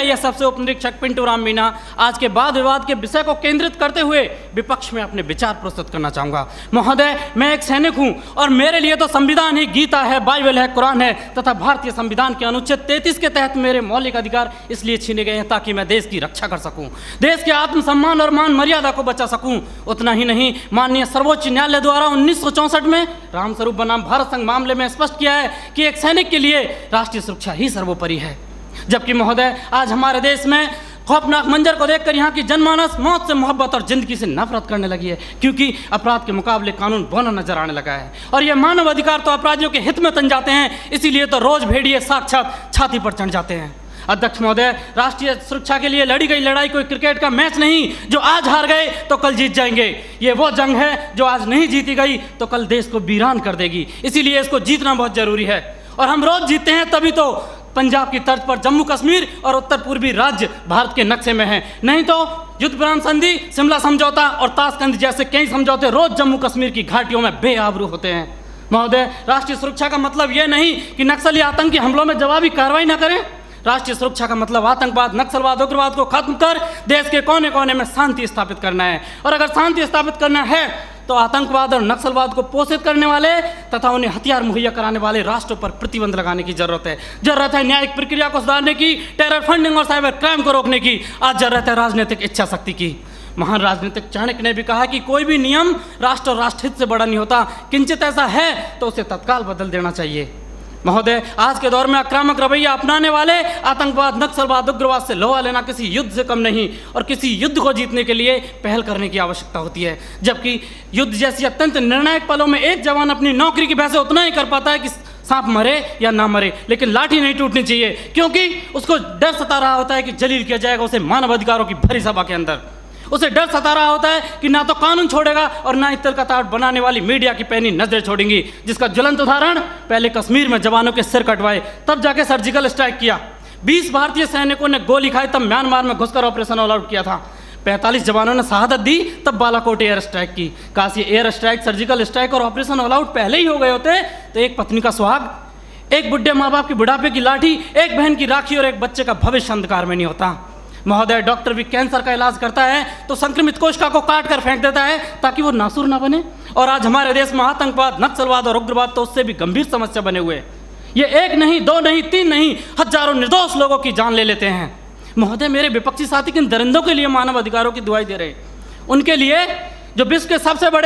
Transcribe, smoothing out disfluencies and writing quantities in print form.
CISF से उपनिरीक्षक पिंटू राम मीणा आज के वाद विवाद के विषय को केंद्रित करते हुए विपक्ष में अपने विचार प्रस्तुत करना चाहूँगा। महोदय, मैं एक सैनिक हूँ और मेरे लिए तो संविधान ही गीता है, बाइबल है, कुरान है तथा भारतीय संविधान के अनुच्छेद 33 के तहत मेरे मौलिक अधिकार इसलिए छीने गए हैं ताकि मैं देश की रक्षा कर सकूँ, देश के आत्मसम्मान और मान मर्यादा को बचा सकूँ। उतना ही नहीं, माननीय सर्वोच्च न्यायालय द्वारा 1964 में रामस्वरूप बनाम भारत संघ मामले में स्पष्ट किया है कि एक सैनिक के लिए राष्ट्रीय सुरक्षा ही सर्वोपरि है। जबकि महोदय, आज हमारे देश में खौफनाक मंजर को देखकर यहाँ की जनमानस मौत से मोहब्बत और जिंदगी से नफरत करने लगी है, क्योंकि अपराध के मुकाबले कानून बौना नजर आने लगा है और ये मानव अधिकार तो अपराधियों के हित में तन जाते हैं, इसीलिए तो रोज भेड़िए साक्षात छाती पर चढ़ जाते हैं। अध्यक्ष महोदय, राष्ट्रीय सुरक्षा के लिए लड़ी गई लड़ाई कोई क्रिकेट का मैच नहीं जो आज हार गए तो कल जीत जाएंगे। ये वो जंग है जो आज नहीं जीती गई तो कल देश को वीरान कर देगी, इसीलिए इसको जीतना बहुत जरूरी है। और हम रोज जीतते हैं तभी तो पंजाब की तर्ज पर जम्मू कश्मीर और उत्तर पूर्वी राज्य भारत के नक्शे में हैं, नहीं तो युद्ध विराम संधि, शिमला समझौता और ताशकंद जैसे कई समझौते रोज जम्मू कश्मीर की घाटियों में बेआबरू होते हैं। महोदय, राष्ट्रीय सुरक्षा का मतलब यह नहीं कि नक्सली आतंकी हमलों में जवाबी कार्रवाई न करें। राष्ट्रीय सुरक्षा का मतलब आतंकवाद, नक्सलवाद, उग्रवाद को खत्म कर देश के कोने कोने में शांति स्थापित करना है। और अगर शांति स्थापित करना है तो आतंकवाद और नक्सलवाद को पोषित करने वाले तथा उन्हें हथियार मुहैया कराने वाले राष्ट्रों पर प्रतिबंध लगाने की जरूरत है। जरूरत है न्यायिक प्रक्रिया को सुधारने की, टेरर फंडिंग और साइबर क्राइम को रोकने की। आज जरूरत है राजनीतिक इच्छा शक्ति की। महान राजनीतिक चाणक्य ने भी कहा कि कोई भी नियम राष्ट्र और राष्ट्रहित से बड़ा नहीं होता, किंचित ऐसा है तो उसे तत्काल बदल देना चाहिए। महोदय, आज के दौर में आक्रामक रवैया अपनाने वाले आतंकवाद, नक्सलवाद, उग्रवाद से लोहा लेना किसी युद्ध से कम नहीं और किसी युद्ध को जीतने के लिए पहल करने की आवश्यकता होती है। जबकि युद्ध जैसी अत्यंत निर्णायक पलों में एक जवान अपनी नौकरी की वजह से उतना ही कर पाता है कि सांप मरे या ना मरे, लेकिन लाठी नहीं टूटनी चाहिए, क्योंकि उसको डर सता रहा होता है कि जलील किया जाएगा उसे मानव अधिकारों की भरी सभा के अंदर। उसे डर सता रहा होता है कि ना तो कानून छोड़ेगा और ना ही तिल का ताड़ बनाने वाली मीडिया की पैनी नजरें छोड़ेंगी, जिसका ज्वलंत उदाहरण पहले कश्मीर में जवानों के सिर कटवाए तब जाके सर्जिकल स्ट्राइक किया। 20 भारतीय सैनिकों ने गोली खाई तब म्यांमार में घुसकर ऑपरेशन ऑल आउट किया था। 45 जवानों ने शहादत दी तब बालाकोट एयर स्ट्राइक की। काश ये एयर स्ट्राइक, सर्जिकल स्ट्राइक और ऑपरेशन ऑल आउट पहले ही हो गए होते तो एक पत्नी का सुहाग, एक बुढ़े माँ बाप की बुढ़ापे की लाठी, एक बहन की राखी और एक बच्चे का भविष्य अंधकार में नहीं होता। महोदय, डॉक्टर भी कैंसर का इलाज करता है तो संक्रमित कोशिका को काट कर फेंक देता है ताकि वो नासूर ना बने, और आज हमारे देश में आतंकवाद, नक्सलवाद और उग्रवाद तो उससे भी गंभीर समस्या बने हुए। ये एक नहीं, दो नहीं, तीन नहीं, हजारों निर्दोष लोगों की जान ले लेते हैं। महोदय, मेरे विपक्षी साथी किन दरिंदों के लिए मानव अधिकारों की दुहाई दे रहे हैं, उनके लिए जो विश्व के सबसे बड़े